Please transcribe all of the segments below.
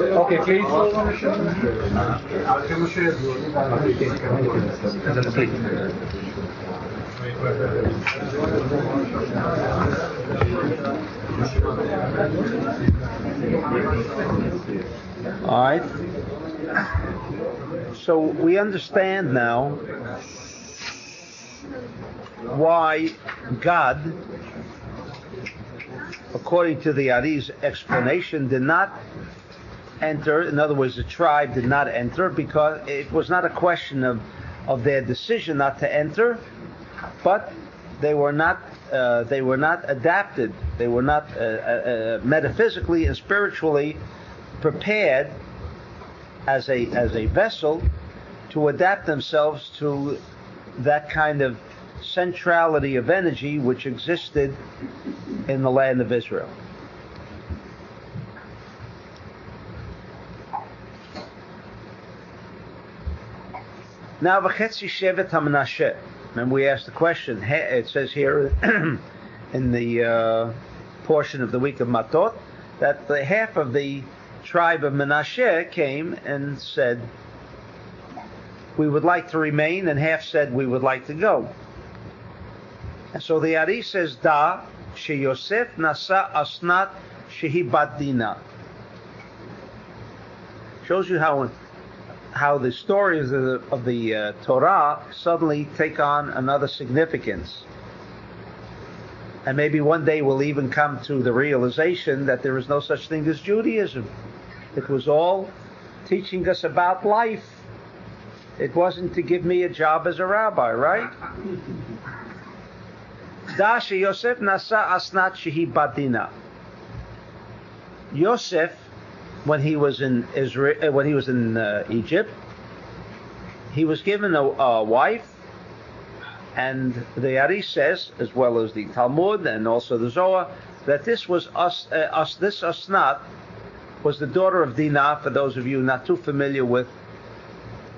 Okay, please. All right. So we understand now why God, according to the Ari's explanation, did not enter. In other words, the tribe did not enter because it was not a question of their decision not to enter, but they were not adapted. They were not metaphysically and spiritually prepared as a vessel to adapt themselves to that kind of centrality of energy which existed in the land of Israel. Now, v'chetzi shevet haMenashe, and we asked the question. It says here in the portion of the week of Matot that the half of the tribe of Menashe came and said, we would like to remain, and half said we would like to go. And so the Ari says, Da she Yosef nasa asnat shehi bat dina. Shows you how the stories of the Torah suddenly take on another significance. And maybe one day we'll even come to the realization that there is no such thing as Judaism. It was all teaching us about life. It wasn't to give me a job as a rabbi, right? Da she Yosef nasa asnat shehi badina. Yosef, when he was in Israel, when he was in Egypt, he was given a wife, and the Ari says, as well as the Talmud and also the Zohar, that this was this Asnat was the daughter of Dinah. For those of you not too familiar with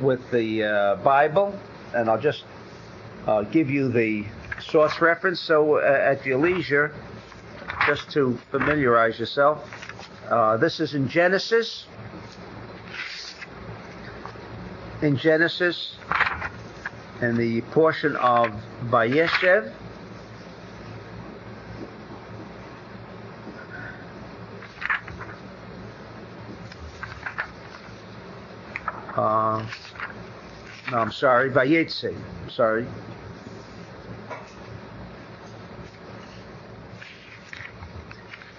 the Bible, and I'll just give you the source reference. So at your leisure, just to familiarize yourself, this is in Genesis. In Genesis, in the portion of Vayeshev, no, I'm sorry, Vayetze. I'm sorry.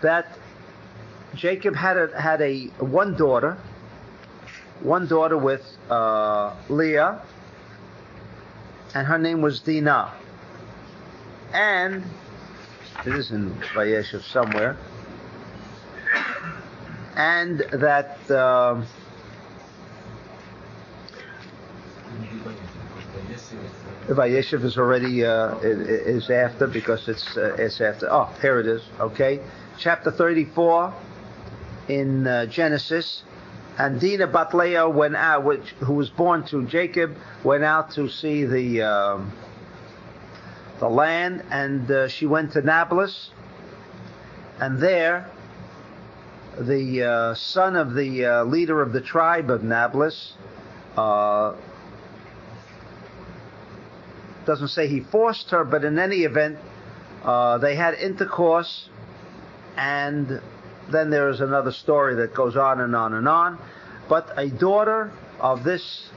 That Jacob had one daughter with Leah, and her name was Dinah. And it is in Vayeshev somewhere. And that Vayeshev is already is after, because it's after. Oh, here it is. Okay, chapter 34 in Genesis. And Dinah bat Leah went out, who was born to Jacob, went out to see the land, and she went to Nablus, and there the son of the leader of the tribe of Nablus, doesn't say he forced her, but in any event, they had intercourse, and then there is another story that goes on and on and on. But a daughter of this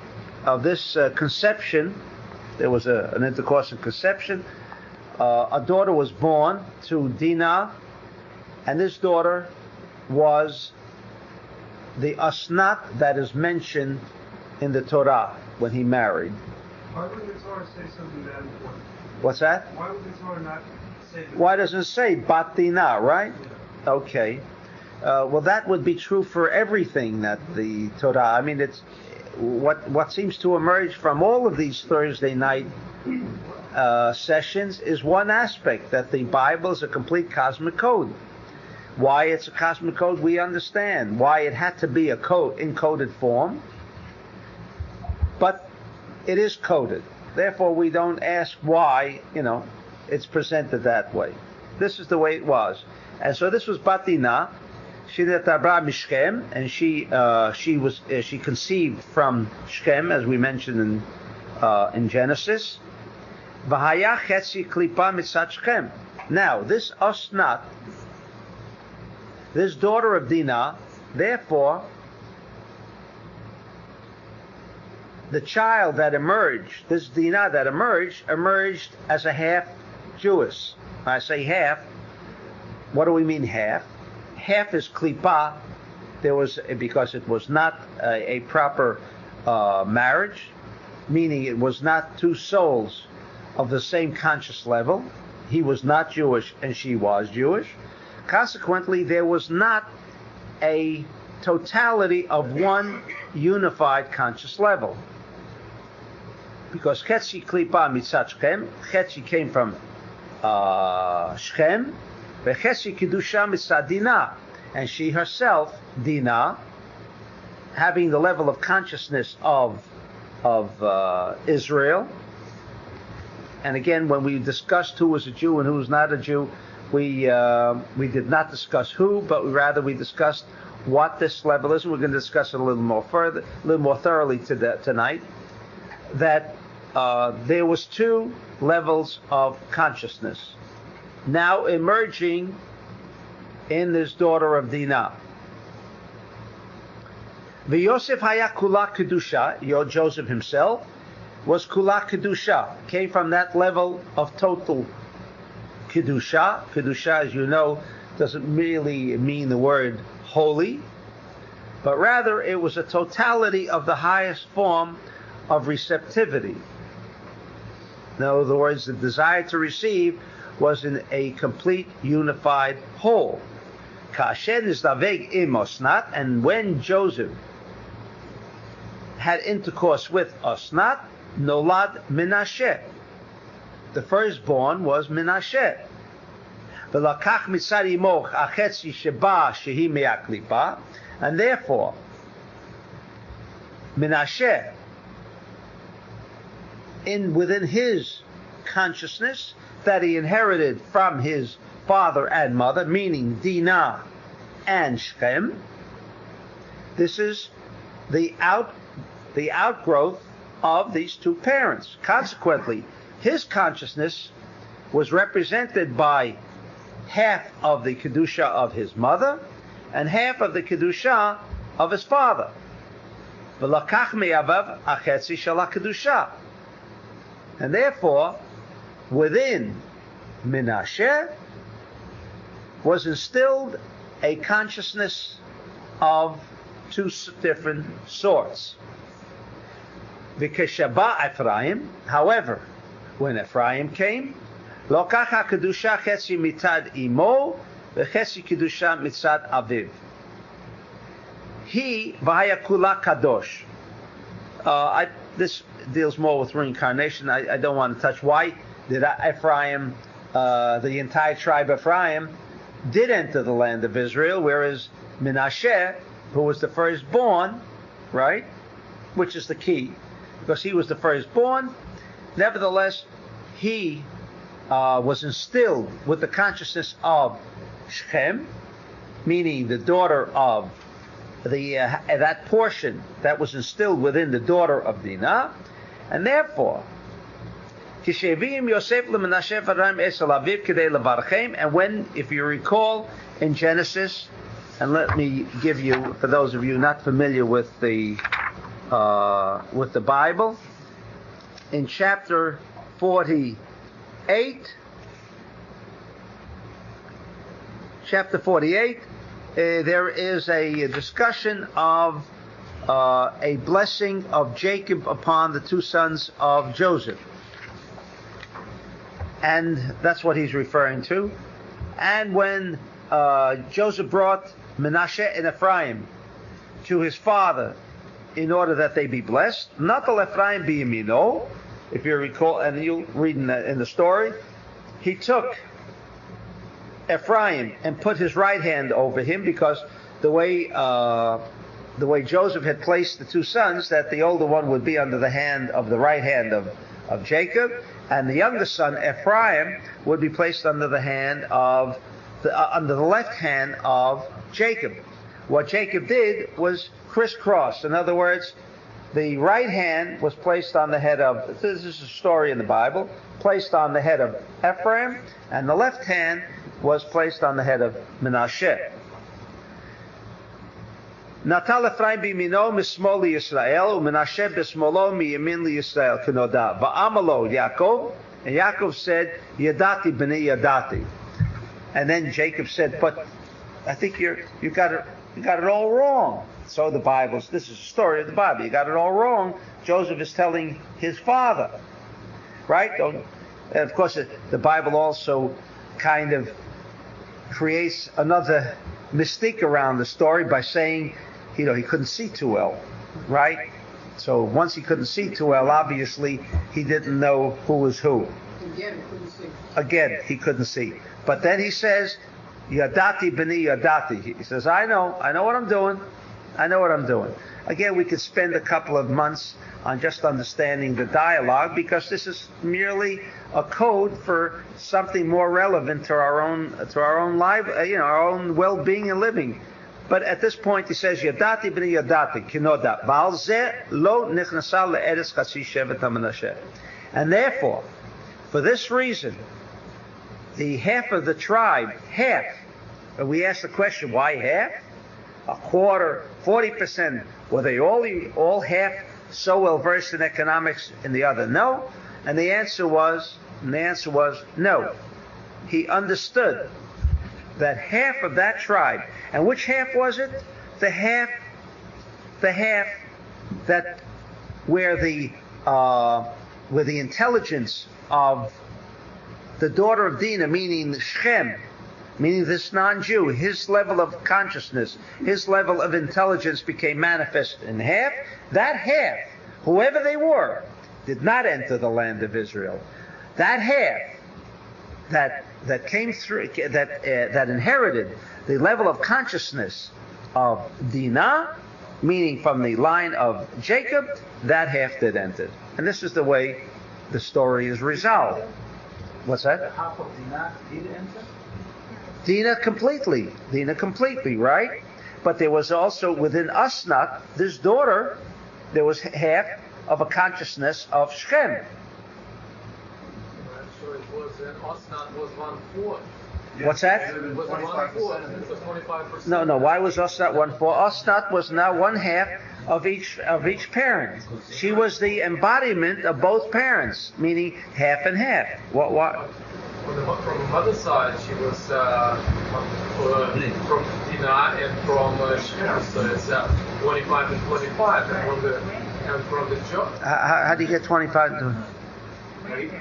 conception, there was an intercourse and conception. A daughter was born to Dinah, and this daughter was the Asnat that is mentioned in the Torah when he married. Why would the Torah say something that important? What's that? Why would the Torah not say that? Why doesn't it say Bat Dinah, right? Yeah. Okay. Well, that would be true for everything that the Torah. I mean, it's what seems to emerge from all of these Thursday night sessions is one aspect, that the Bible is a complete cosmic code. Why it's a cosmic code, we understand. Why it had to be a code in coded form, but it is coded. Therefore, we don't ask why, it's presented that way. This is the way it was. And so this was Bat Dinah. She mishkem, and she conceived from Shechem, as we mentioned in Genesis. V'haya chetzi klipa mitzat Shechem. Now, this Osnat, this daughter of Dinah, therefore, the child that emerged, this Dinah that emerged as a half Jewish. When I say half, what do we mean half? Half is klipa. Because it was not a proper marriage, meaning it was not two souls of the same conscious level. He was not Jewish and she was Jewish. Consequently, there was not a totality of one unified conscious level. Because Chetzi Klipa Mitzat Shechem, Chetzi came from Shechem, V'Chetzi Kedusha Mitzat Dinah, and she herself, Dinah, having the level of consciousness of Israel. And again, when we discussed who was a Jew and who was not a Jew, we did not discuss who, but rather we discussed what this level is. And we're going to discuss it a little more thoroughly tonight. That there was two levels of consciousness now emerging in this daughter of Dinah. V'Yosef haya kula kedusha. Joseph himself was kula kedusha. Came from that level of total kedusha. Kedusha, as you know, doesn't really mean the word holy, but rather it was a totality of the highest form of receptivity. In other words, the desire to receive was in a complete unified whole. And when Joseph had intercourse with Osnat, Nolad Menashe. The firstborn was Menashe. And therefore, Menashe, within his consciousness that he inherited from his father and mother, meaning Dinah and Shechem, this is the outgrowth of these two parents. Consequently, his consciousness was represented by half of the kedusha of his mother and half of the kedusha of his father. And therefore, within Menashe was instilled a consciousness of two different sorts. V'keshaba Ephraim, however, when Ephraim came, lokacha kedusha chetzi mitad imo, v'chetzi kedusha mitzad aviv. He v'haya kula kadosh. This deals more with reincarnation. I don't want to touch why did Ephraim, the entire tribe of Ephraim, did enter the land of Israel, whereas Menashe, who was the firstborn, right, which is the key, because he was the firstborn, nevertheless, he was instilled with the consciousness of Shechem, meaning the daughter of that portion that was instilled within the daughter of Dinah, and therefore, and when, if you recall, in Genesis, and let me give you, for those of you not familiar with the Bible, in chapter 48, there is a discussion of a blessing of Jacob upon the two sons of Joseph. And that's what he's referring to. And when Joseph brought Menashe and Ephraim to his father in order that they be blessed, not the Ephraim be yamino, if you recall, and you'll read in the story, he took Ephraim and put his right hand over him, because the way Joseph had placed the two sons, that the older one would be under the hand of the right hand of Jacob, and the younger son Ephraim would be placed under the hand of under the left hand of Jacob. What Jacob did was crisscross. In other words, the right hand was placed on the head of, this is a story in the Bible, placed on the head of Ephraim, and the left hand was placed on the head of Menashe. Natal Ephraim b'yamino mismol Yisrael, u'Menashe b'smolo miyamin Yisrael k'noda. Va'amalo Yaakov, and Yaakov said, Yadati b'nei Yadati. And then Jacob said, but I think you got it all wrong. So the Bible, this is a story of the Bible. You got it all wrong. Joseph is telling his father, right? And of course, the Bible also kind of creates another mystique around the story by saying, he couldn't see too well, right? So once he couldn't see too well, obviously he didn't know who was who. Again, he couldn't see. But then he says, Yadati b'ni Yadati. He says, I know what I'm doing. I know what I'm doing. Again, we could spend a couple of months on just understanding the dialogue, because this is merely a code for something more relevant to our own life, our own well-being and living. But at this point, he says, Yadati b'ni Yadati, kinoda, ba'al zeh lo nichnasa le'eretz chatzi shevet haMenashe. And therefore, for this reason, the half of the tribe, and we ask the question, why half? A quarter, 40%. Were they all half so well versed in economics and the other no? And the answer was no. He understood that half of that tribe, and which half was it? The half that where the intelligence of the daughter of Dinah, meaning Shem, meaning this non-Jew, his level of consciousness, his level of intelligence became manifest in half. That half, whoever they were, did not enter the land of Israel. That half that came through, that inherited the level of consciousness of Dinah, meaning from the line of Jacob, that half did enter. And this is the way the story is resolved. What's that? The half of Dinah did enter? Dinah completely, right? But there was also within Asnat, this daughter, there was half of a consciousness of Shem. So it was Asnat was 1/4. What's that? It was 1/4. It was 25%. No. Why was Asnat 1/4? Asnat was now one half of each parent. She was the embodiment of both parents, meaning half and half. What? From the mother's side, she was from Dinah and from Shem, so it's 25 and 25. And from the job. How do you get 25?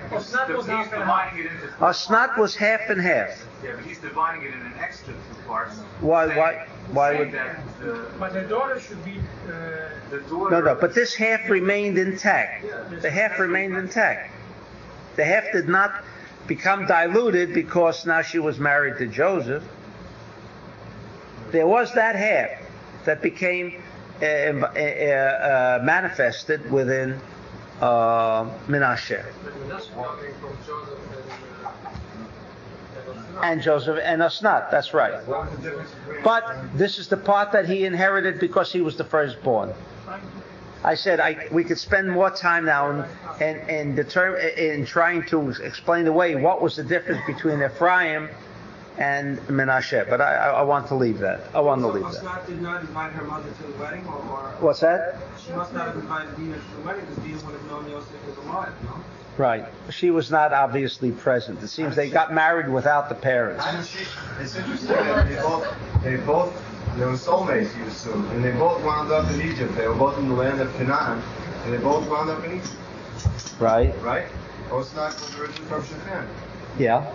Asnat was half and half. Asnat was half and half. Yeah, but he's dividing it in an extra two parts. Why would? But the daughter should be. The daughter. No. But this half remained intact. The half remained intact. The half did not become diluted because now she was married to Joseph. There was that half that became manifested within Menashe. And Joseph and Asnat, that's right. But this is the part that he inherited because he was the firstborn. I said we could spend more time now in trying to explain away what was the difference between Ephraim and Menashe, but I want to leave that. Asnat did not invite her mother to the wedding, or What's that? she must not have invited Dinah to the wedding because Dinah would have known Yosef was alive, no? Right. She was not obviously present. It seems they got married without the parents. It's interesting that they both were soulmates, you assume, and they both wound up in Egypt. They were both in the land of Canaan, and they both wound up in Egypt. Right. Right? Osnat was originally from Shechem. Yeah.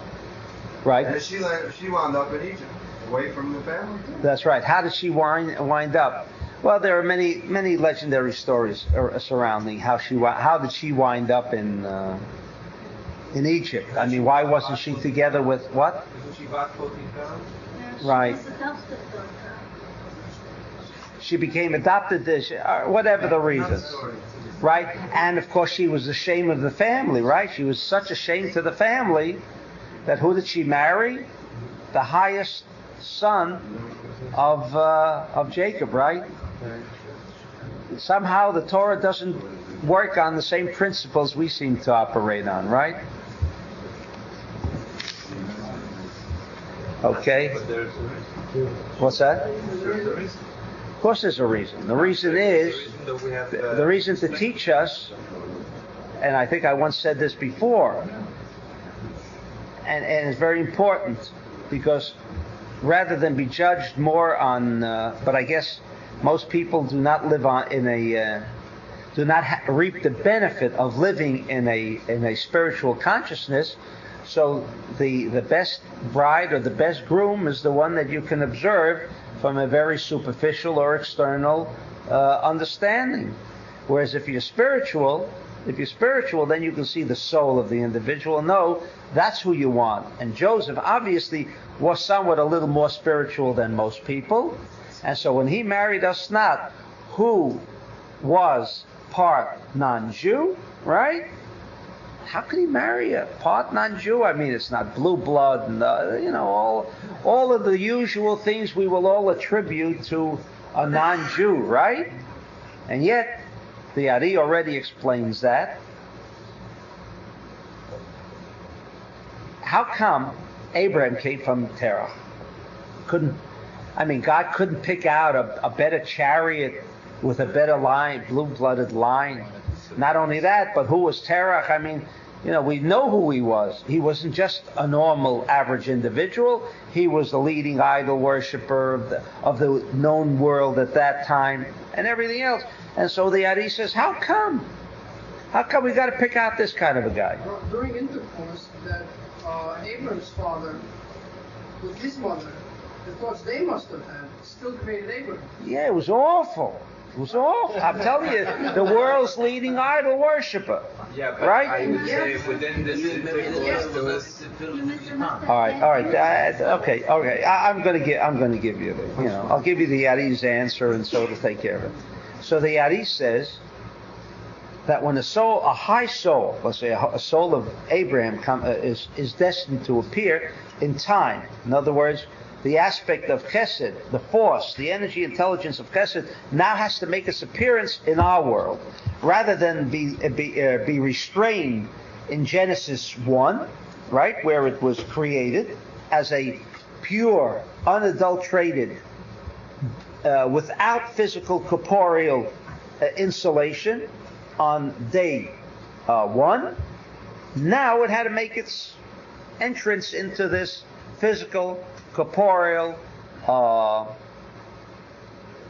Right. And she wound up in Egypt, away from the family. That's right. How did she wind up? Well, there are many legendary stories surrounding how did she wind up in Egypt. I mean, why wasn't she together with what? Because she bought 14 pounds. Right. She became adopted, whatever the reasons. Right? And of course she was the shame of the family, right? She was such a shame to the family that who did she marry? the highest son of Jacob, right? Somehow the Torah doesn't work on the same principles we seem to operate on, right? Okay. What's that? Of course there's a reason. The reason is, the reason to teach us, and I think I once said this before, and it's very important, because rather than be judged more on, but I guess most people do not live do not reap the benefit of living in a spiritual consciousness. So the best bride or the best groom is the one that you can observe from a very superficial or external understanding. Whereas if you're spiritual, then you can see the soul of the individual. No, that's who you want. And Joseph obviously was somewhat a little more spiritual than most people. And so when he married Asnat, who was part non-Jew, right? How could he marry a part non-Jew? I mean, it's not blue blood, and all of the usual things we will all attribute to a non-Jew, right? And yet, the Ari already explains that. How come Abraham came from Terah? God couldn't pick out a better chariot with a better line, blue-blooded line. Not only that, but who was Terah? I mean, we know who he was. He wasn't just a normal, average individual. He was the leading idol worshiper of the known world at that time, and everything else. And so the Ari says, how come? How come we got to pick out this kind of a guy? Well, during intercourse, that Abraham's father with his mother, the thoughts they must have had still created Abraham. Yeah, it was awful. It was awful. I'm telling you, the world's leading idol worshiper. Yeah, but right? I would say within this intercourse there was. All right. Okay. I'm going to give you I'll give you the Ari's answer, and so it'll take care of it. So the Ari says that when a high soul, let's say a soul of Abraham is destined to appear in time. In other words, the aspect of Chesed, the force, the energy, intelligence of Chesed, now has to make its appearance in our world, rather than be restrained in Genesis 1, right, where it was created as a pure, unadulterated, without physical corporeal insulation on day 1. Now it had to make its entrance into this physical, corporeal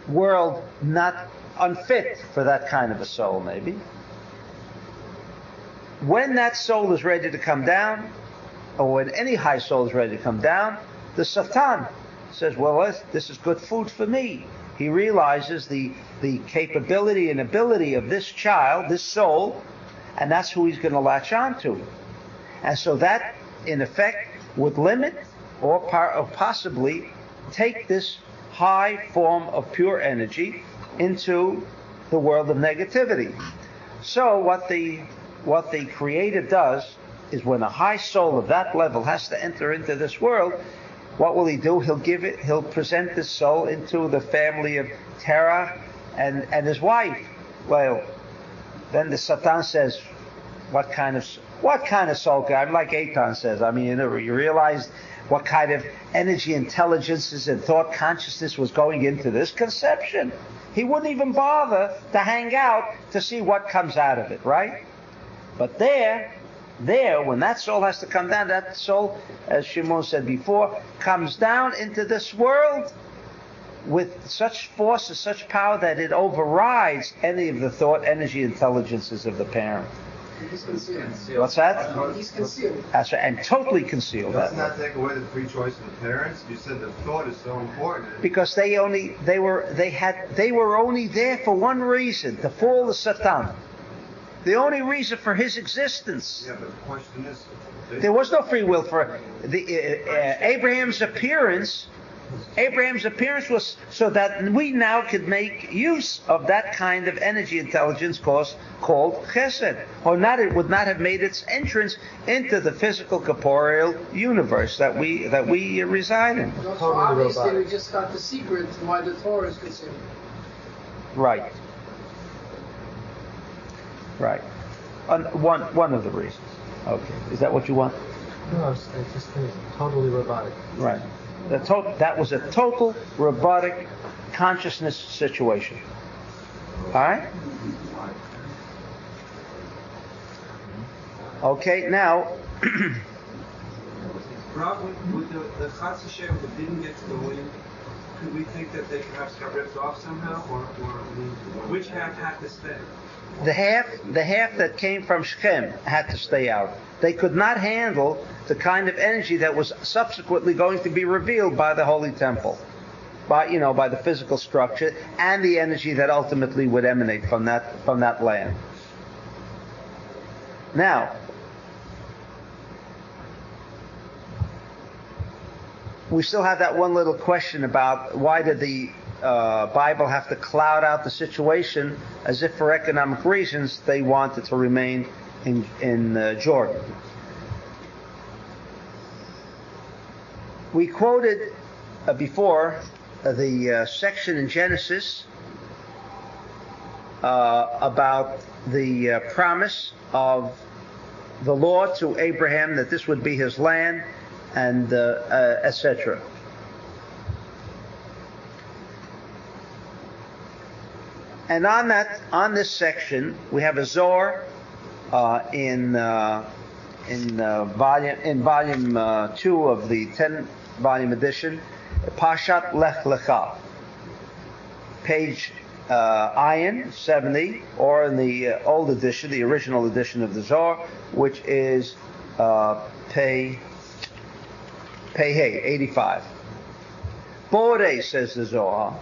world, not unfit for that kind of a soul, maybe. When that soul is ready to come down, or when any high soul is ready to come down, the Satan says, well, this is good food for me. He realizes the capability and ability of this child, this soul, and that's who he's going to latch on to. And so that, in effect, would limit or possibly take this high form of pure energy into the world of negativity. So what the Creator does is, when a high soul of that level has to enter into this world, what will he do? He'll present this soul into the family of Terah and his wife. Well, then the Satan says, what kind of soul? I'm like Eitan says. I mean, you realize what kind of energy, intelligences, and thought consciousness was going into this conception. He wouldn't even bother to hang out to see what comes out of it, right? But there, when that soul has to come down, that soul, as Shimon said before, comes down into this world with such force and such power that it overrides any of the thought, energy, intelligences of the parent. He's concealed. What's that? He's concealed. That's right, and totally concealed. Doesn't that take away the free choice of the parents? You said the thought is so important. Because they were only there for one reason: to fool the Satan. The only reason for his existence. Yeah, but the question is, There was no free will for Abraham's appearance Abraham's appearance was so that we now could make use of that kind of energy intelligence called chesed. Or not, it would not have made its entrance into the physical corporeal universe that we reside in. So obviously we just got the secret why the Torah is considered. Right. Right. One of the reasons. Okay. Is that what you want? No, it's just totally robotic. Right. That was a total robotic consciousness situation. All right? Okay, now... Rob, with the Chatz Hashem that didn't get to the wind, could we think that they perhaps got ripped off somehow? Or which half had to stay? The half that came from Shechem had to stay out. They could not handle the kind of energy that was subsequently going to be revealed by the Holy Temple, by the physical structure and the energy that ultimately would emanate from that land. Now, we still have that one little question about why did the Bible have to cloud out the situation as if for economic reasons they wanted to remain in Jordan. We quoted before the section in Genesis about the promise of the Lord to Abraham that this would be his land and etc. And on this section, we have a Zohar in volume 2 of the 10-volume edition, Parshat Lecha, page Ayin 70, or in the old edition, the original edition of the Zohar, which is Pei Hey 85. Bore, says the Zohar,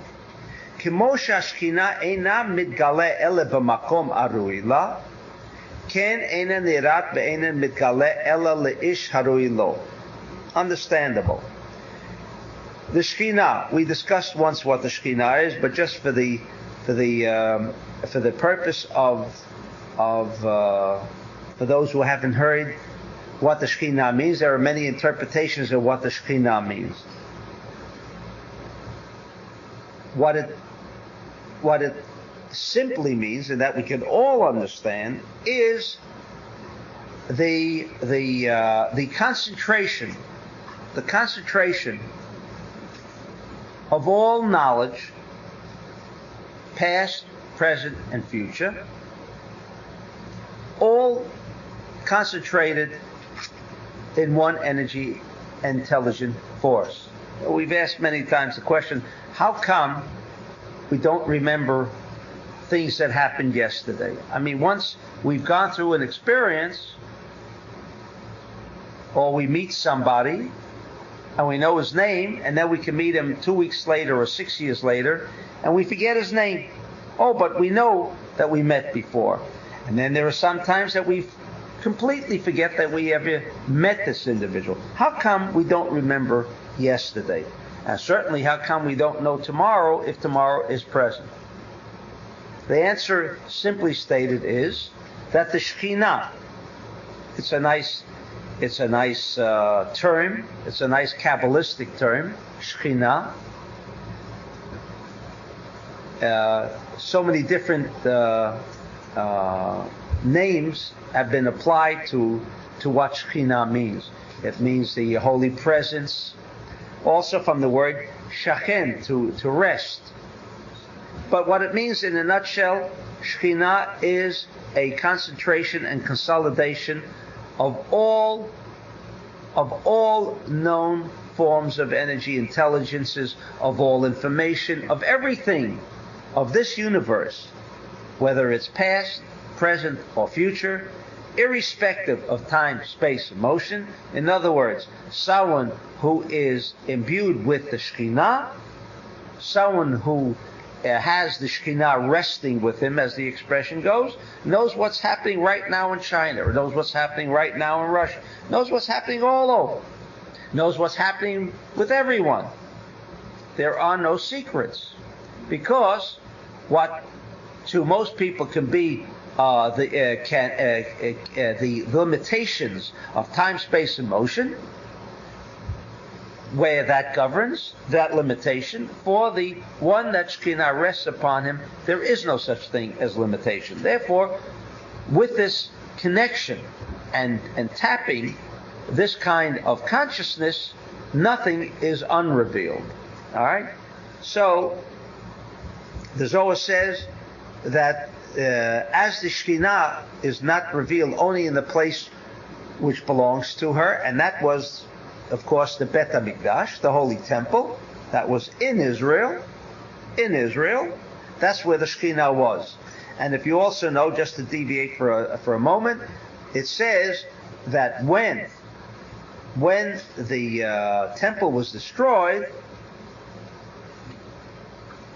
כמו שהשכינה אינה מתגלה אלא במקום הראוי לה, כן אינה נראית ואינה מתגלה אלא לאיש הראוי לו. Understandable. The Shekhinah, we discussed once what the Shekhinah is, but just for the purpose of for those who haven't heard what the Shekhinah means, there are many interpretations of what the Shekhinah means. What it simply means, and that we can all understand, is the concentration of all knowledge, past, present, and future, all concentrated in one energy intelligent force. We've asked many times the question, how come we don't remember things that happened yesterday? I mean, once we've gone through an experience, or we meet somebody, and we know his name, and then we can meet him 2 weeks later or 6 years later, and we forget his name. Oh, but we know that we met before. And then there are some times that we completely forget that we ever met this individual. How come we don't remember yesterday? And certainly, how come we don't know tomorrow if tomorrow is present? The answer, simply stated, is that the Shekhinah, it's a nice term, it's a nice Kabbalistic term, Shekhinah. So many different names have been applied to what Shekhinah means. It means the holy presence, also from the word shachen, to rest. But what it means in a nutshell, Shekhinah is a concentration and consolidation of all known forms of energy, intelligences, of all information, of everything of this universe, whether it's past, present, or future, irrespective of time, space, and motion. In other words, someone who is imbued with the Shekhinah, someone who has the Shekhinah resting with him, as the expression goes, knows what's happening right now in China, or knows what's happening right now in Russia, knows what's happening all over, knows what's happening with everyone. there are no secrets, because what to most people can be the limitations of time, space, and motion, where that governs that limitation. For the one that Shekhinah rests upon him, there is no such thing as limitation. Therefore, with this connection and tapping this kind of consciousness, nothing is unrevealed. All right? So, the Zohar says that as the Shekhinah is not revealed only in the place which belongs to her, and that was, of course, the Bet HaMikdash, the Holy Temple, that was in Israel. In Israel, that's where the Shekhinah was. And if you also know, just to deviate for a moment, it says that when the temple was destroyed,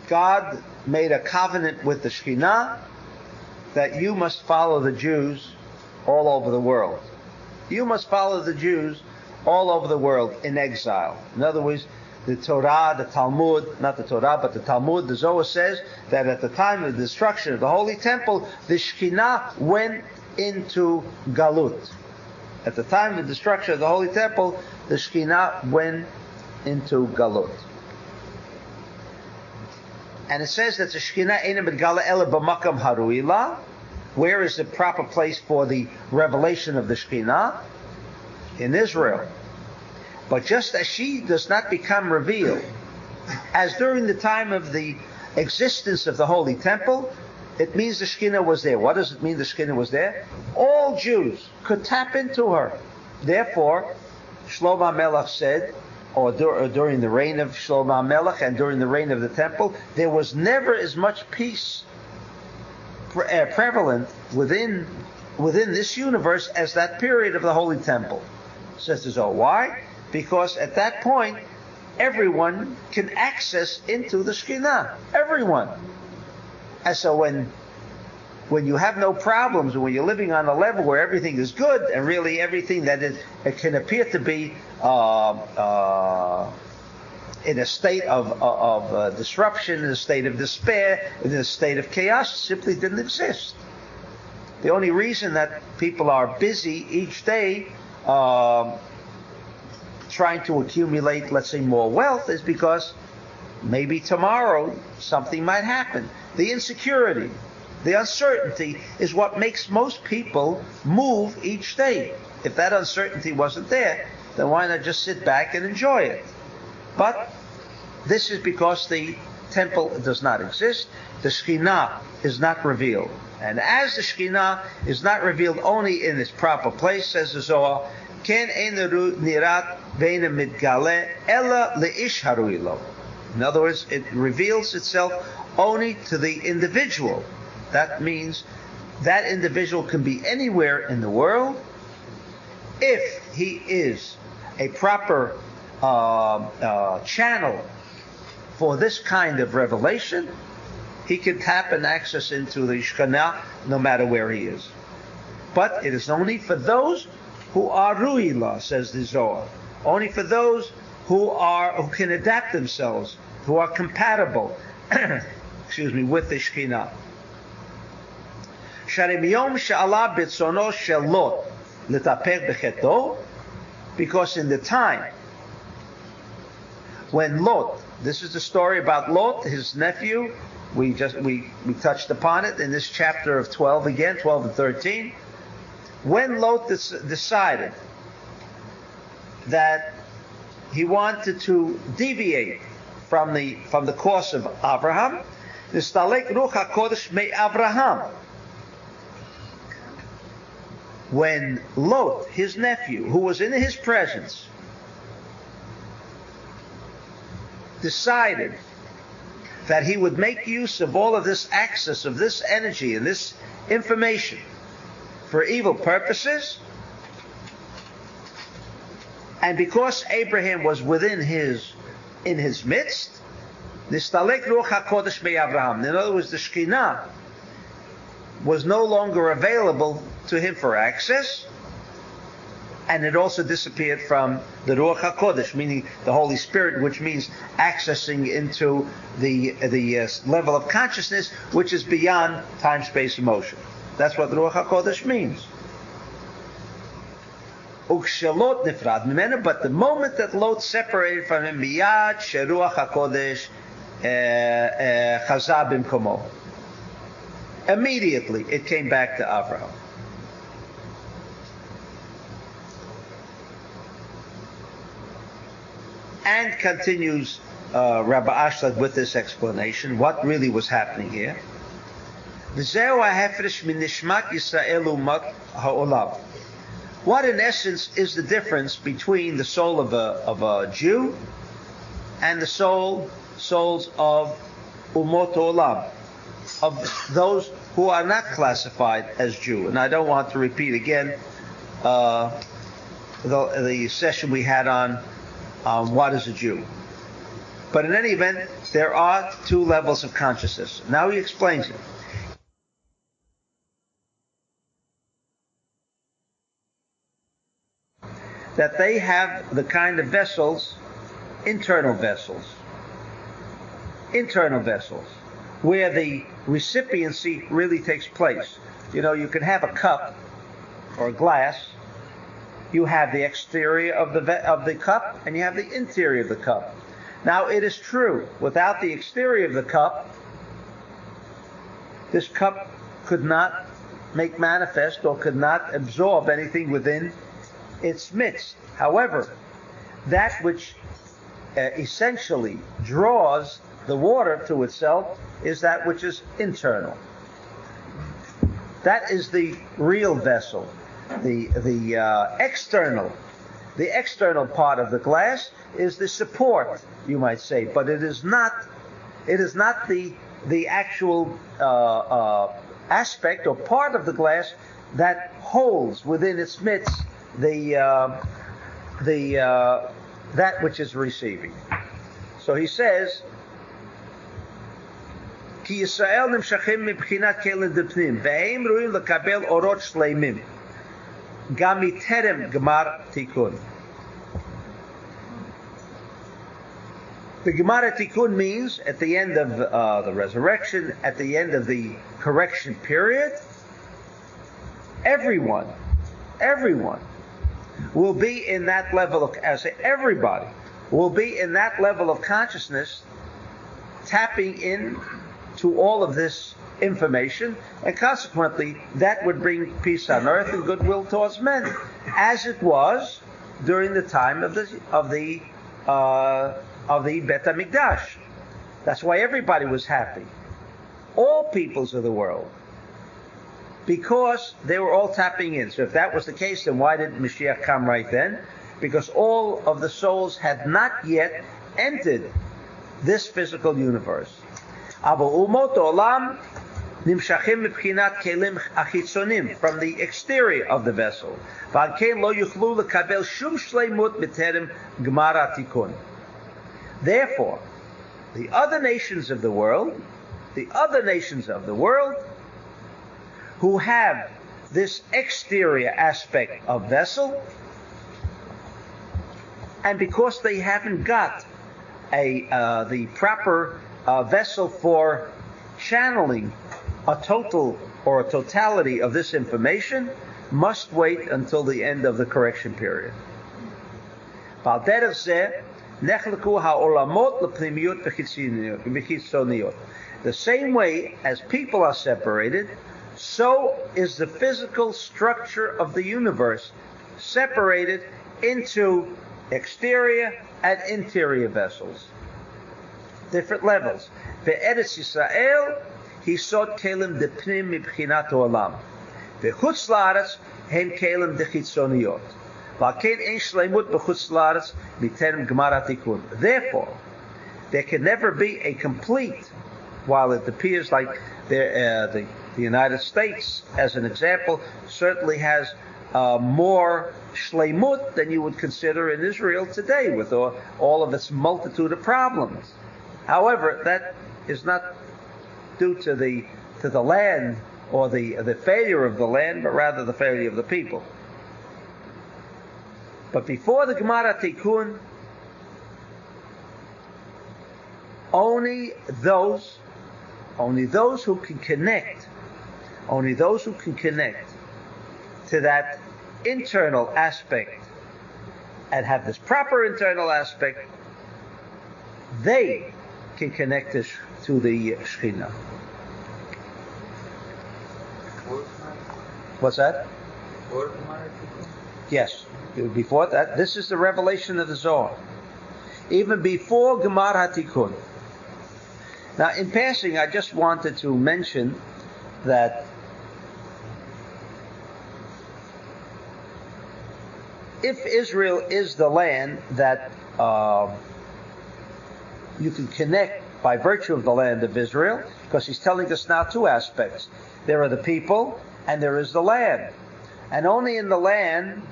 God made a covenant with the Shekhinah that you must follow the Jews all over the world. You must follow the Jews all over the world in exile. In other words, the Torah, the Talmud, not the Torah, but the Talmud, the Zohar says that at the time of the destruction of the Holy Temple, the Shekhinah went into Galut. At the time of the destruction of the Holy Temple, the Shekhinah went into Galut. And it says that the Shekhinah ain't begala ela b'makam haruila. Where is the proper place for the revelation of the Shekhinah? In Israel. But just as she does not become revealed, as during the time of the existence of the Holy Temple, it means the Shekhinah was there. What does it mean the Shekhinah was there? All Jews could tap into her. Therefore, Shlomo HaMelech said, or during the reign of Shlomo HaMelech and during the reign of the Temple, there was never as much peace prevalent within this universe as that period of the Holy Temple. Says the Zohar. Why? Because at that point, everyone can access into the Shekhinah. Everyone. And so when you have no problems, when you're living on a level where everything is good, and really everything that it can appear to be in a state of disruption, in a state of despair, in a state of chaos, simply didn't exist. The only reason that people are busy each day trying to accumulate, let's say, more wealth is because maybe tomorrow something might happen. The insecurity, the uncertainty is what makes most people move each day. If that uncertainty wasn't there, then why not just sit back and enjoy it? But this is because the temple does not exist. The Shekhinah is not revealed. And as the Shekhinah is not revealed only in its proper place, says the Zohar, Ken eineru nirat beina mitgale ella leish haruilo. In other words, it reveals itself only to the individual. That means that individual can be anywhere in the world. If he is a proper channel for this kind of revelation, he can tap and access into the Shekhinah no matter where he is. But it is only for those who are ruila, says the Zohar. Only for those who can adapt themselves, who are compatible, with the Shekhinah. Because in the time when Lot, this is the story about Lot, his nephew, we touched upon it in this chapter of 12 again, 12 and 13. When Lot decided that he wanted to deviate from the course of Abraham, Nistalek Ruach HaKodesh me Abraham. When Lot, his nephew, who was in his presence, decided that he would make use of all of this access, of this energy and this information for evil purposes, and because Abraham was in his midst, Nistalek Ruach HaKodesh me Abraham. In other words, the Shekhinah was no longer available to him for access, And it also disappeared from the Ruach HaKodesh, meaning the Holy Spirit, which means accessing into the level of consciousness, which is beyond time, space, and motion. That's what the Ruach HaKodesh means. Ukshelot nifrad mimenu, but the moment that Lot separated from him, miyad sheruach HaKodesh chazah bimkomo. Immediately, it came back to Avraham. And continues Rabbi Ashlag with this explanation, what really was happening here. What in essence is the difference between the soul of a Jew and the souls of Umot Olam, of those who are not classified as Jew? And I don't want to repeat again the session we had on what is a Jew. But in any event, there are two levels of consciousness. Now he explains it. That they have the kind of vessels, internal vessels, where the recipiency really takes place. You know, you can have a cup or a glass. You have the exterior of the cup, and you have the interior of the cup. Now, it is true, without the exterior of the cup, this cup could not make manifest or could not absorb anything within its midst. However, that which essentially draws the water to itself is that which is internal. That is the real vessel. The external part of the glass is the support, you might say, but it is not the actual aspect or part of the glass that holds within its midst that which is receiving. So he says, Ki Yisrael nimshachim mibchinat kelim depnim, ve'em ruim lekabel orot shleimim, gam miterem gemar tikun. The Gemara Tikkun means at the end of the resurrection, at the end of the correction period, everyone will be in that level of, everybody will be in that level of consciousness, tapping in to all of this information, and consequently that would bring peace on earth and goodwill towards men, as it was during the time of the Bet HaMikdash. That's why everybody was happy. All peoples of the world. Because they were all tapping in. So if that was the case, then why did Mashiach come right then? Because all of the souls had not yet entered this physical universe. From the exterior of the vessel. Therefore, the other nations of the world who have this exterior aspect of vessel, and because they haven't got the proper vessel for channeling a total or a totality of this information, must wait until the end of the correction period. The same way as people are separated, so is the physical structure of the universe separated into exterior and interior vessels. Different levels. Be'eretz Yisrael, he sought kelim depnim mibchinat olam. Be'chutz la'aretz, hem kelim dechitzoniyot. V'alken ein shleimut b'chutz la'aretz miterem gemar hatikun. Therefore, there can never be a complete, while it appears like the United States, as an example, certainly has more shleimut than you would consider in Israel today, with all of its multitude of problems. However, that is not due to the land or the failure of the land, but rather the failure of the people. But before the Gemara Tikkun, only those who can connect to that internal aspect and have this proper internal aspect, they can connect to the Shekhinah. What's that? Yes. Before that, this is the revelation of the Zohar. Even before Gemar HaTikun. Now, in passing, I just wanted to mention that if Israel is the land that you can connect by virtue of the land of Israel, because he's telling us now two aspects. There are the people and there is the land. And only in the land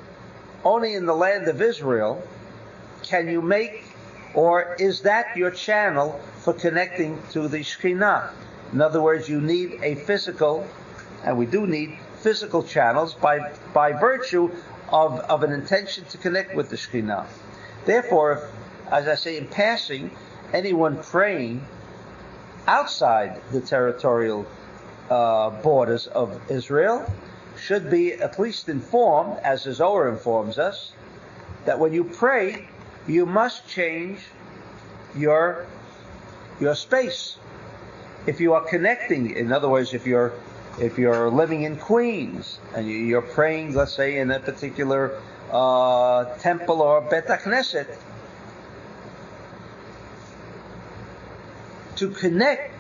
of Israel can you make, or is that your channel for connecting to the Shekhinah? In other words, you need a physical, and we do need physical channels by virtue of an intention to connect with the Shekhinah. Therefore, if, as I say in passing, anyone praying outside the territorial borders of Israel should be at least informed, as the Zohar informs us, that when you pray, you must change your space. If you are connecting, in other words, if you're living in Queens and you're praying, let's say, in a particular temple or Bet HaKnesset, to connect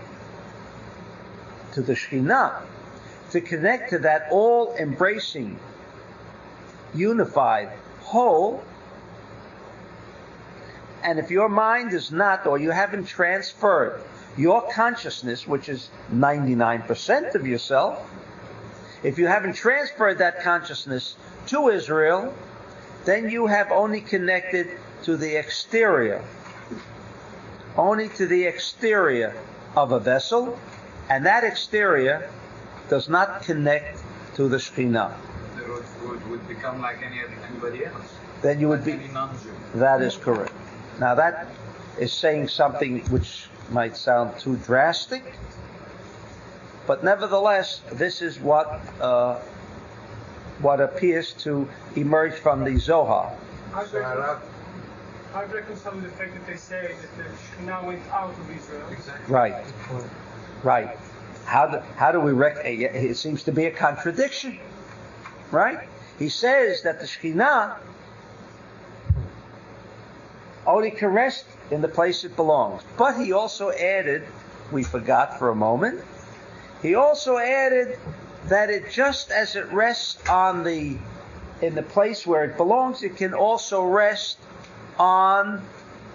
to the Shekhinah, to connect to that all-embracing, unified whole, and if your mind is not, or you haven't transferred your consciousness, which is 99% of yourself, if you haven't transferred that consciousness to Israel, then you have only connected to the exterior, only to the exterior of a vessel, and that exterior does not connect to the Shekhinah. It would become like anybody else. Then you would be. Any non-Jew. That is correct. Now that is saying something which might sound too drastic, but nevertheless, this is what appears to emerge from the Zohar. How do you reconcile the fact that they say that the Shekhinah went out of Israel? Exactly. Right. How do we it seems to be a contradiction, right? He says that the Shekhinah only can rest in the place it belongs. But he also added, we forgot for a moment, he also added that it just as it rests in the place where it belongs, it can also rest on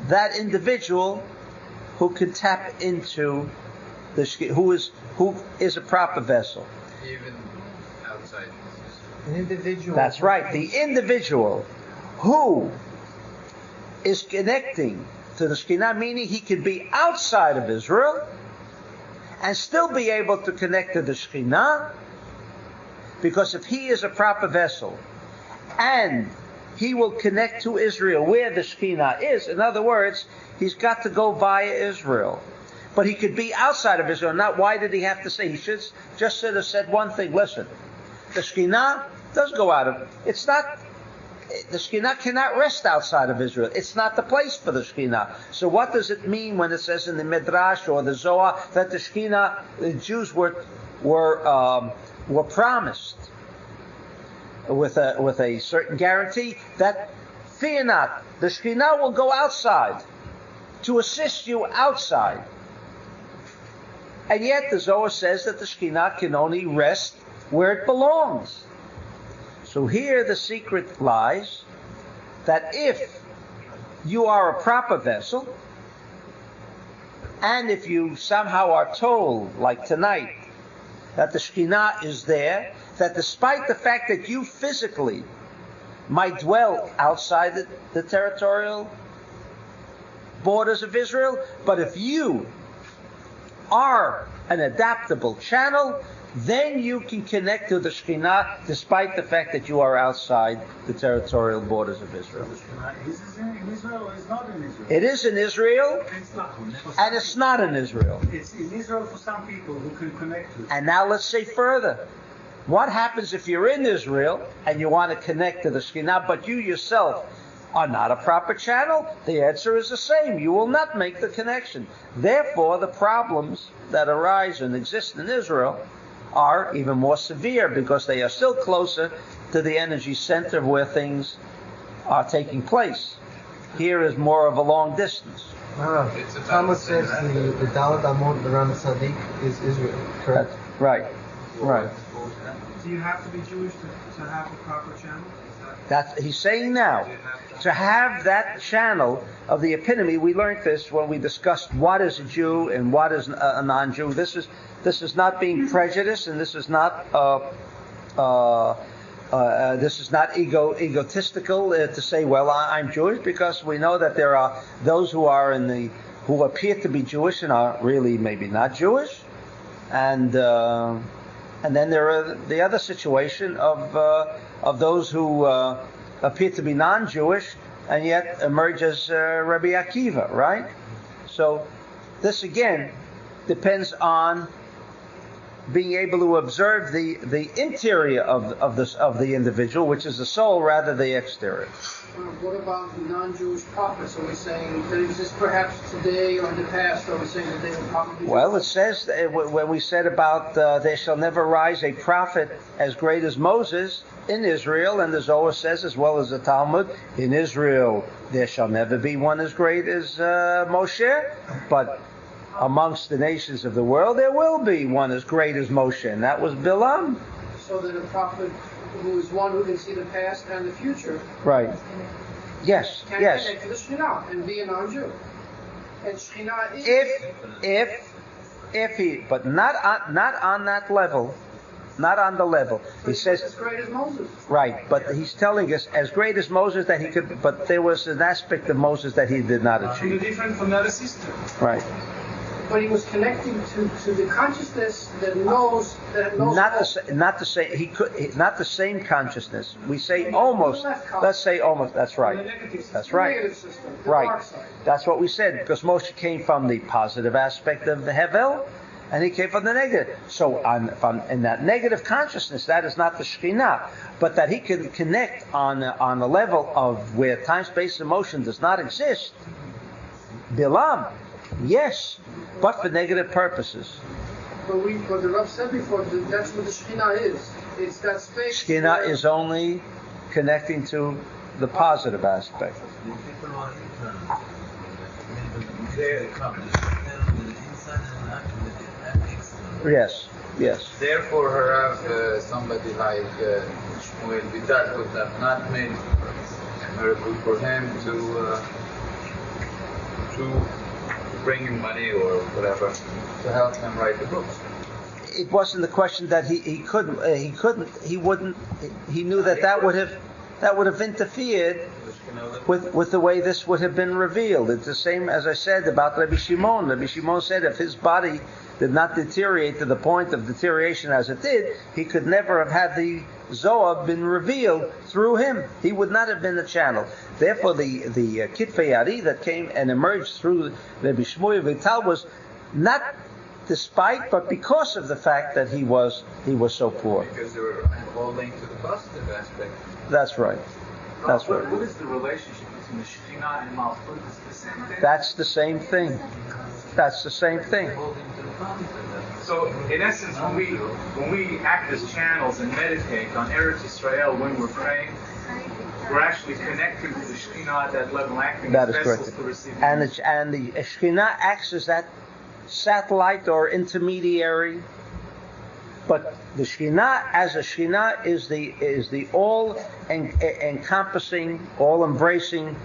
that individual who can tap into who is a proper vessel. Even outside. An individual. That's right. The individual who is connecting to the Shekhinah, meaning he can be outside of Israel and still be able to connect to the Shekhinah, because if he is a proper vessel and he will connect to Israel where the Shekhinah is, in other words, he's got to go via Israel. But he could be outside of Israel. Now, why did he have to say? He should have said one thing. Listen, the Shekhinah does go out of. It's not. The Shekhinah cannot rest outside of Israel. It's not the place for the Shekhinah. So what does it mean when it says in the Midrash or the Zohar that the Shekhinah, the Jews were promised with a certain guarantee that fear not, the Shekhinah will go outside to assist you outside. And yet the Zohar says that the Shekhinah can only rest where it belongs. So here the secret lies that if you are a proper vessel, and if you somehow are told, like tonight, that the Shekhinah is there, that despite the fact that you physically might dwell outside the territorial borders of Israel, but if you are an adaptable channel, then you can connect to the Shekhinah despite the fact that you are outside the territorial borders of Israel. Is in Israel or is not in Israel? It is in Israel, It's not. and it's not in Israel. It's in Israel for some people who can connect to it. And now let's say further. What happens if you're in Israel and you want to connect to the Shekhinah, but you yourself are not a proper channel? The answer is the same. You will not make the connection. Therefore, the problems that arise and exist in Israel are even more severe because they are still closer to the energy center where things are taking place. Here is more of a long distance. Thomas says the Dalet Amot around the Sadiq is Israel, correct? Right. Do you have to be Jewish to have a proper channel? That's he's saying now. To have that channel of the epitome, we learned this when we discussed what is a Jew and what is a non-Jew. This is not being prejudiced, and this is not egotistical to say, well, I'm Jewish, because we know that there are those who appear to be Jewish and are really maybe not Jewish, and then there are the other situation of those who appear to be non-Jewish and yet emerge as Rabbi Akiva, right? So this again depends on being able to observe the interior of the individual, which is the soul, rather than the exterior. What about non-Jewish prophets? Are we saying that exist perhaps today or in the past? Are we saying that they were probably? Well, it says when we said about there shall never rise a prophet as great as Moses in Israel, and the Zohar says, as well as the Talmud, in Israel there shall never be one as great as Moshe, but amongst the nations of the world there will be one as great as Moshe, and that was Bilam. So that a prophet who is one who can see the past and the future, right? Yes, can connect to the Shekhinah and be a non-Jew. And Shekhinah is if he, but not on that level, not on the level. So he says as great as Moses. Right, but he's telling us as great as Moses that he could, but there was an aspect of Moses that he did not achieve. Different from that system. Right. But he was connecting to the consciousness that knows not the same consciousness. We say almost. Let's say almost. That's right. That's right. Right. That's what we said, because Moshe came from the positive aspect of the Hevel, and he came from the negative. So in that negative consciousness, that is not the Shekhinah, but that he can connect on a level of where time, space, and motion does not exist. Bilam. Yes, but for negative purposes. But the Rav said before, that's what the Shekhinah is. It's that space. Shekhinah is only connecting to the positive aspect. Yes. Therefore, Harav, somebody like Shmuel Vital would have not made a miracle for him to bring him money or whatever to help him write the books. It wasn't the question that he wouldn't. He knew that would have interfered with the way this would have been revealed. It's the same as I said about Rabbi Shimon. Rabbi Shimon said if his body did not deteriorate to the point of deterioration as it did, he could never have had the Zohar been revealed through him. He would not have been the channel. Therefore, the Kitvei Ari that came and emerged through Rabbi Shmuel Vital was not despite, but because of the fact that he was so poor. Because they were all linked to the positive aspect. That's right. That's right. What is the relationship between the Shekhinah and Malchut? Is it the same thing? That's the same thing. That's the same thing. So, in essence, when we act as channels and meditate on Eretz Yisrael when we're praying, we're actually connecting to the Shekhinah at that level, acting that as is vessels correct. to receive. And the Shekhinah acts as that satellite or intermediary, but the Shekhinah as a Shekhinah is the all encompassing, all embracing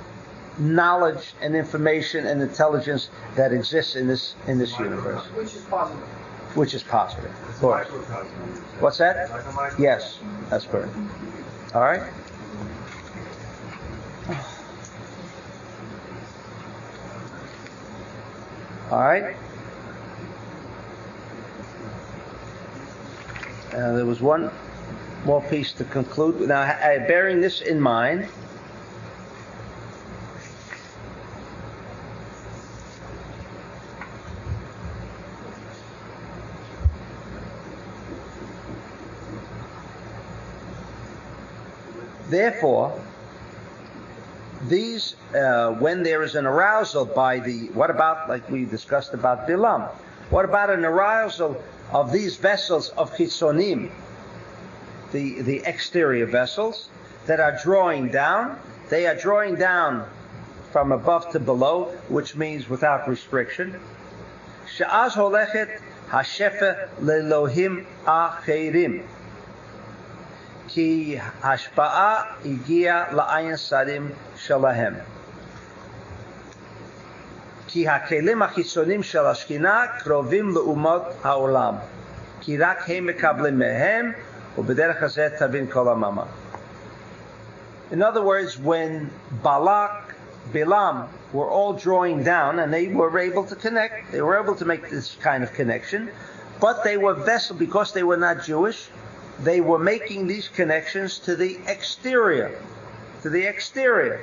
knowledge and information and intelligence that exists in this universe. Which is positive. Of course. What's that? Yes, that's correct. All right. All right. There was one more piece to conclude. Now, bearing this in mind, therefore, these, when there is an arousal by what about, like we discussed about Bilam, what about an arousal of these vessels of Chitzonim, the exterior vessels that are drawing down? They are drawing down from above to below, which means without restriction. She'az holechet hashefa lelohim acherim. Ki hashpa'a igia la'ayin sarim shalahem. Ki hakelim achitzonim shel hashchina krovim le'umot ha'olam. Ki rak hem mekablim mehem u'bederech hazeh tavin kol hamama. In other words, when Bilam were all drawing down and they were able to connect, they were able to make this kind of connection, but they were because they were not Jewish, they were making these connections to the exterior. The exterior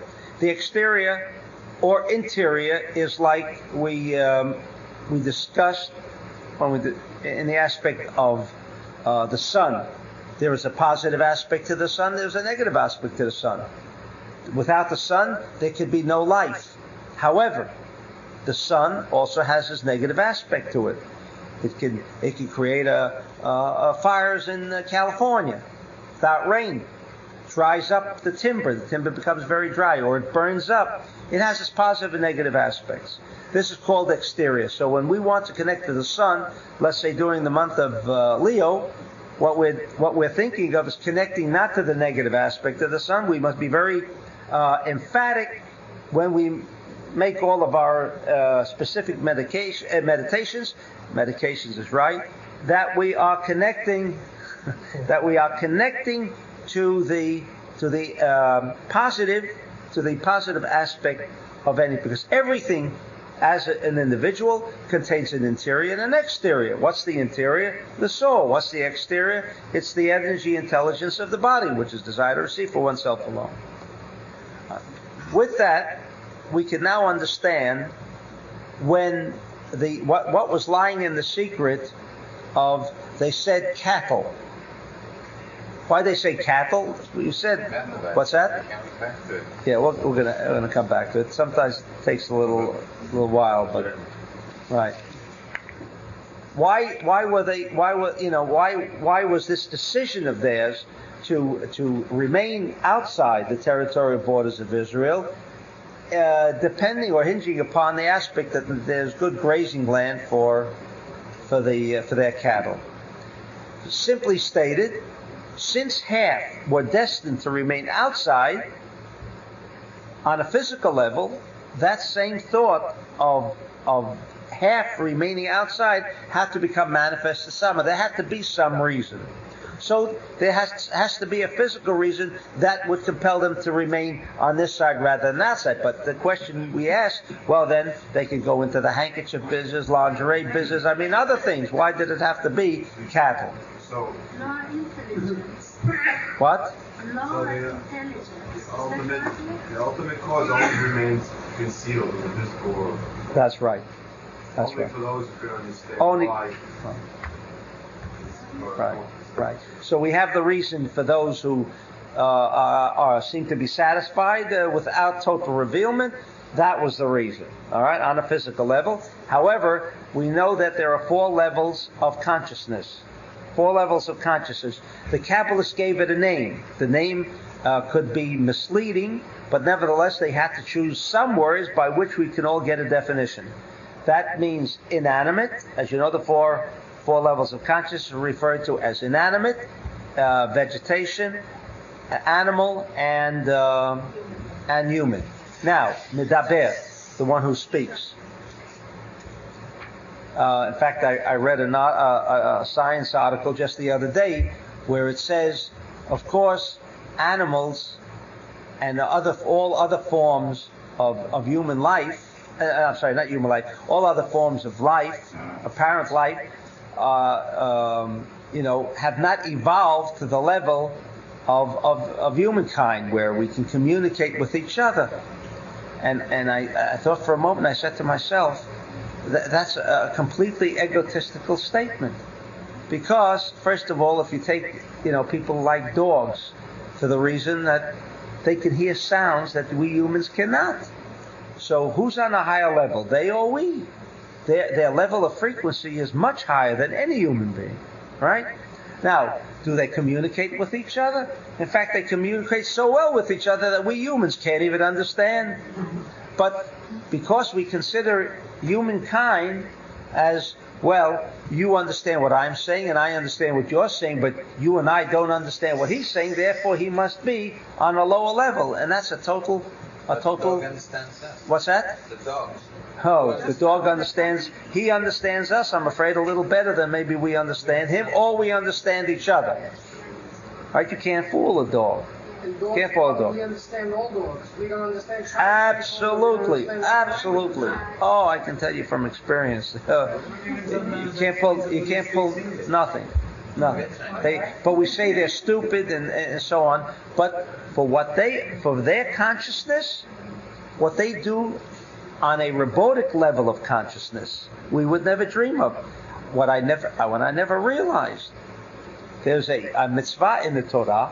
or interior is like we discussed in the aspect of the sun. There is a positive aspect to the sun, there's a negative aspect to the sun. Without the sun, there could be no life. However, the sun also has this negative aspect to it. It can create fires in California without rain. It dries up the timber becomes very dry, or it burns up. It has its positive and negative aspects. This is called exterior. So when we want to connect to the sun, let's say during the month of Leo, what we're thinking of is connecting not to the negative aspect of the sun. We must be very emphatic when we make all of our specific meditations. Medications is right. That we are connecting. That we are connecting to the positive aspect of anything, because everything as an individual contains an interior and an exterior. What's the interior? The soul. What's the exterior? It's the energy intelligence of the body, which is desire to receive for oneself alone. With that, we can now understand when what was lying in the secret of, they said, cattle. Why they say cattle? You said, what's that? Yeah, we're gonna come back to it. Sometimes it takes a little while, but right. Why was this decision of theirs to remain outside the territorial borders of Israel, depending or hinging upon the aspect that there's good grazing land for their cattle? Simply stated, since half were destined to remain outside, on a physical level, that same thought of half remaining outside had to become manifest to some. There had to be some reason. So there has to be a physical reason that would compel them to remain on this side rather than that side. But the question we ask, well, then they could go into the handkerchief business, lingerie business, other things. Why did it have to be cattle? So, what? So the ultimate cause always remains concealed in the physical world. That's right. That's only right. For those who can understand Only. why. Right. So we have the reason for those who seem to be satisfied without total revealment. That was the reason. All right, on a physical level. However, we know that there are 4 levels of consciousness. 4 levels of consciousness. The Kabbalists gave it a name. The name could be misleading, but nevertheless they had to choose some words by which we can all get a definition. That means inanimate. As you know, the four levels of consciousness are referred to as inanimate, vegetation, animal, and human. Now, medaber, the one who speaks. In fact, I read a science article just the other day where it says, of course, animals and all other forms of human life, not human life, all other forms of life, apparent life, have not evolved to the level of humankind where we can communicate with each other. And I thought for a moment, I said to myself, that's a completely egotistical statement. Because, first of all, if you take, people like dogs, for the reason that they can hear sounds that we humans cannot. So who's on a higher level, they or we? Their level of frequency is much higher than any human being, right? Now, do they communicate with each other? In fact, they communicate so well with each other that we humans can't even understand. But because we consider humankind as, well, you understand what I'm saying and I understand what you're saying, but you and I don't understand what he's saying, therefore he must be on a lower level. And that's a total... The dog understands us. What's that? The dog. Oh, the dog understands, he understands us, I'm afraid, a little better than maybe we understand him, or we understand each other. Right? You can't fool a dog. Can't fool a dog. We understand all dogs. We don't understand... Absolutely. Oh, I can tell you from experience. You can't pull nothing. But we say they're stupid and so on. But for their consciousness, what they do on a robotic level of consciousness, we would never dream of. What I never realized. There's a mitzvah in the Torah,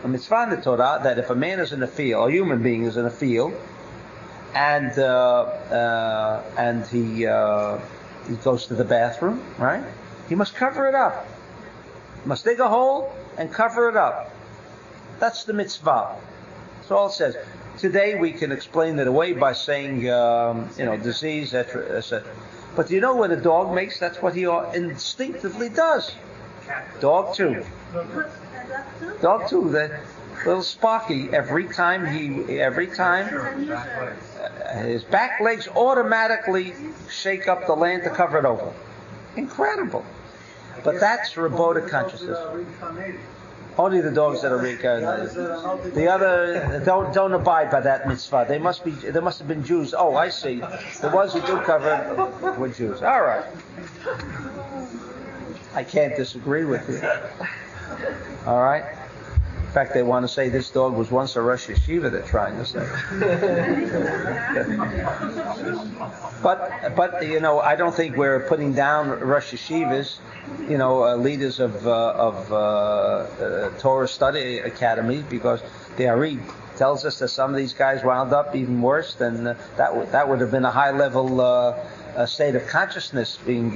that if a man is in a field, a human being is in a field, and he goes to the bathroom, right? He must cover it up. He must dig a hole and cover it up. That's the mitzvah. That's all it says. Today we can explain it away by saying, disease, etc. But do you know what a dog makes? That's what he instinctively does. Dog too. That little Sparky. Every time his back legs automatically shake up the land to cover it over. Incredible. But that's robotic consciousness. Only the dogs that are reincarnated. The other don't abide by that mitzvah. There must have been Jews. Oh, I see. The ones who do cover it were Jews. All right. I can't disagree with you. All right. In fact, they want to say this dog was once a Rosh Yeshiva. They're trying to say. But I don't think we're putting down Rosh Yeshivas. Leaders of Torah study academies, because the Ari tells us that some of these guys wound up even worse than that would have been a high level state of consciousness, being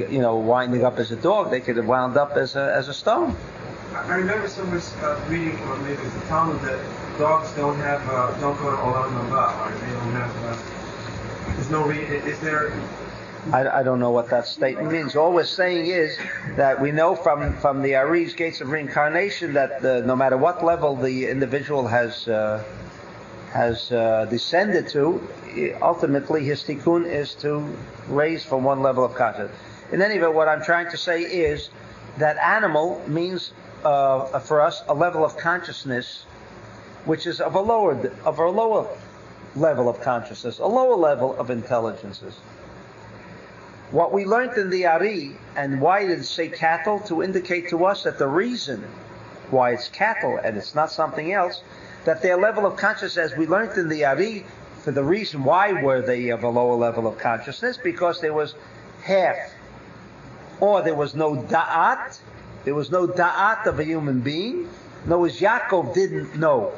winding up as a dog. They could have wound up as a stone. I remember someone reading, or maybe it's the Talmud, that dogs don't go to Olam Haba, or they don't have. There's no reason. Is there? I don't know what that statement means. All we're saying is that we know from the Ari's gates of reincarnation that no matter what level the individual has descended to, ultimately his tikkun is to raise from one level of consciousness. In any event, what I'm trying to say is that animal means for us a level of consciousness which is of a lower level of consciousness, a lower level of intelligences. What we learned in the Ari, and why did it say cattle? To indicate to us that the reason why it's cattle and it's not something else, that their level of consciousness, as we learned in the Ari, for the reason why were they of a lower level of consciousness, because there was half, or there was no da'at of a human being. No, as Yaakov didn't know.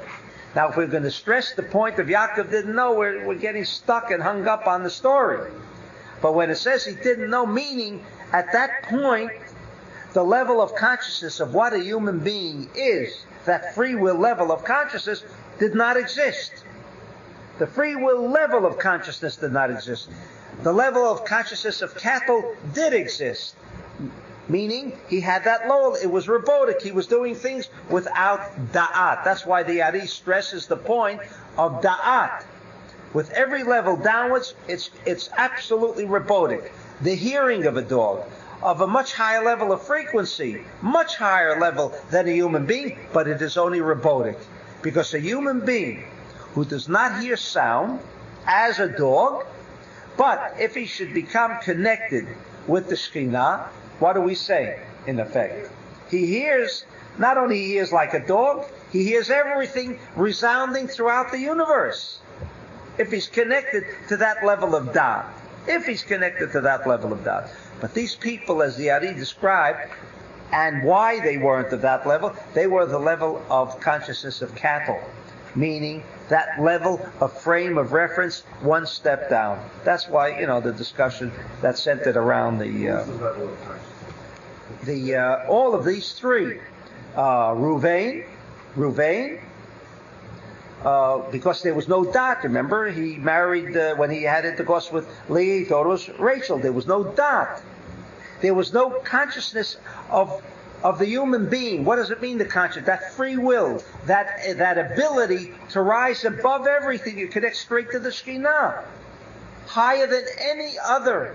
Now, if we're going to stress the point of Yaakov didn't know, we're getting stuck and hung up on the story. But when it says he didn't know, meaning at that point, the level of consciousness of what a human being is, that free will level of consciousness, did not exist. The free will level of consciousness did not exist. The level of consciousness of cattle did exist. Meaning, he had that lower, it was robotic, he was doing things without da'at. That's why the Ari stresses the point of da'at. With every level downwards, it's absolutely robotic. The hearing of a dog, of a much higher level of frequency, much higher level than a human being, but it is only robotic. Because a human being who does not hear sound, as a dog, but if he should become connected with the Shekhinah, what do we say, in effect? He hears, not only he hears like a dog, he hears everything resounding throughout the universe. If he's connected to that level of da'at. If he's connected to that level of da'at. But these people, as the Ari described, and why they weren't at that level, they were the level of consciousness of cattle. Meaning that level of frame of reference, one step down. That's why, the discussion that's centered around all of these three. Ruvain, because there was no dot. Remember, he married, when he had intercourse with Leah, he thought it was Rachel. There was no dot. There was no consciousness of the human being. What does it mean, the conscious? That free will, that ability to rise above everything. You connect straight to the Shekhinah. Higher than any other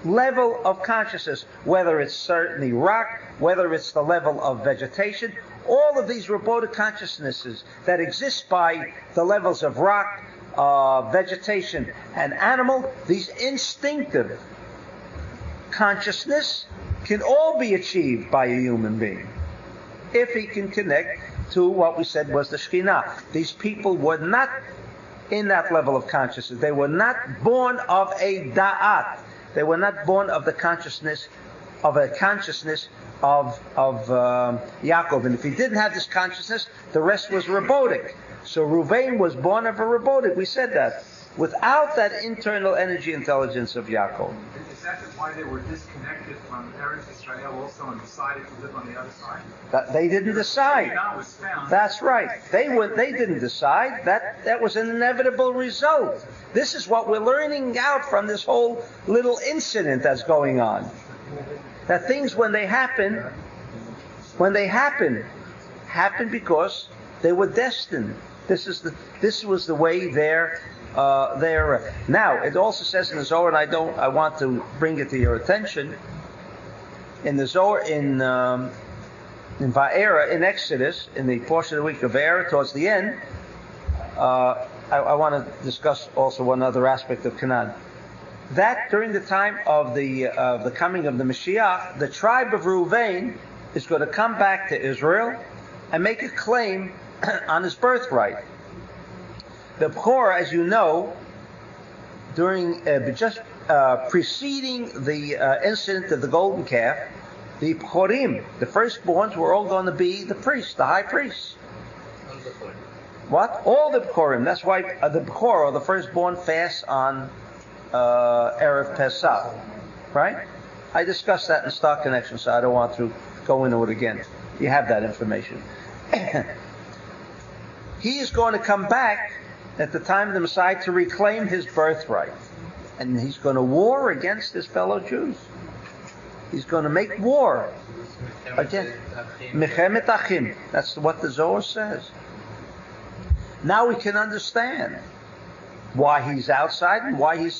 level of consciousness, whether it's certainly rock, whether it's the level of vegetation, all of these robotic consciousnesses that exist by the levels of rock, vegetation, and animal, these instinctive consciousness can all be achieved by a human being if he can connect to what we said was the Shekhinah. These people were not in that level of consciousness. They were not born of a da'at. They were not born of the consciousness of Yaakov. And if he didn't have this consciousness, the rest was robotic. So Ruvain was born of a robotic. We said that. Without that internal energy intelligence of Yaakov. Is that why they were disconnected from Eretz Israel also and decided to live on the other side? They didn't decide. Was found. That's right. They didn't decide. That was an inevitable result. This is what we're learning out from this whole little incident that's going on. That things when they happen because they were destined. This was the way they're now, it also says in the Zohar, and I want to bring it to your attention. In the Zohar, in Va'era, in Exodus, in the portion of the week of Va'era, towards the end, I want to discuss also one other aspect of Canaan. That during the time of the coming of the Mashiach, the tribe of Reuven is going to come back to Israel and make a claim on his birthright. The Bechor, as you know, during preceding the incident of the golden calf, the Bechorim, the firstborns, were all going to be the priest, the high priest. What? All the Bechorim. That's why the Bechor, or the firstborn, fasts on Erev Pesach. Right? I discussed that in Star Connection, so I don't want to go into it again. You have that information. He is going to come back at the time of the Messiah to reclaim his birthright. And he's going to war against his fellow Jews. He's going to make war against Mechemet Achim. That's what the Zohar says. Now we can understand why he's outside and why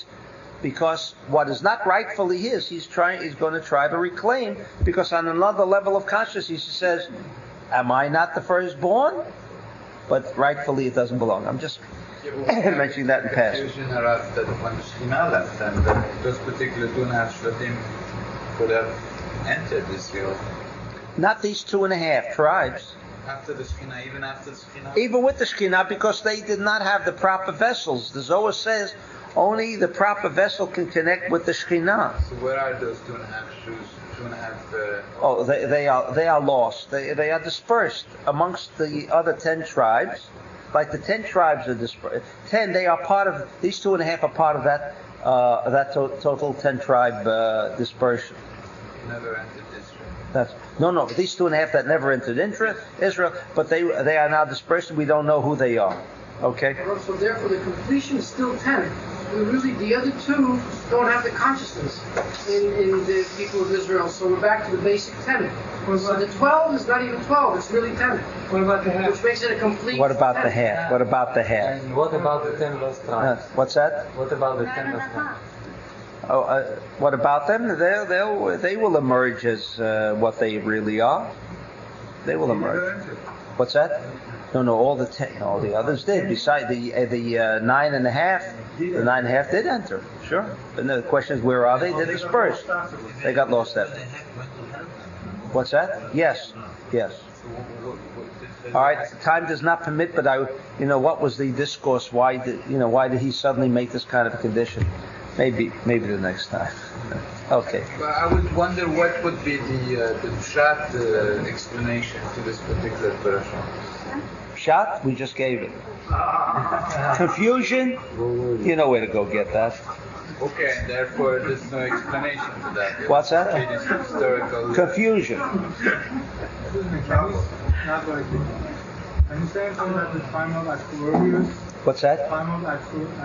because what is not rightfully his, he's going to try to reclaim, because on another level of consciousness he says, am I not the firstborn? But rightfully it doesn't belong. I'm just mentioning that in passing. Confusion around that when the Shekhinah left, and those particular 2.5 Shvatim could have entered Israel. Not these 2.5 tribes. After the Shekhinah, even after the Shekhinah? Even with the Shekhinah, because they did not have the proper vessels. The Zohar says only the proper vessel can connect with the Shekhinah. So where are those 2.5 Jews? 2.5... Oh, they are lost. They are dispersed amongst the other 10 tribes. Like the 10 tribes are dispersed. 10, they are part of, these 2.5 are part of that total 10 tribe dispersion. Never entered Israel. No, these 2.5 that never entered Israel, but they are now dispersed and we don't know who they are. Okay? So therefore the completion is still 10. Really, the other 2 don't have the consciousness in the people of Israel, so we're back to the basic 10. So the 12 is not even 12, it's really 10. What about the half? Which makes it a complete What about 10. the half? What about the half? And what about the 10 lost tribes? What's that? What about the 10 lost tribes? What about them? They will emerge as what they really are. They will emerge. What's that? No, all the 10, all the others did. Besides the 9.5, the 9.5 did enter. Sure. But the question is, where are they? They're dispersed. They got lost. That. What's that? Yes. All right. Time does not permit, but what was the discourse? Why did he suddenly make this kind of a condition? Maybe the next time. Okay. But I would wonder what would be the pshat explanation to this particular parasha. Pshat? We just gave it. Confusion? You know where to go get that. Okay, and therefore there's no explanation to that. What's that? It is historical. Confusion. Can you say something that the time of Aquarius? What's that? Time of Aquarius?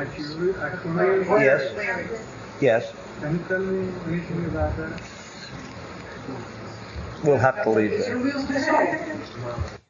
Yes. Can you tell me anything about that? We'll have to leave It's there. a real result.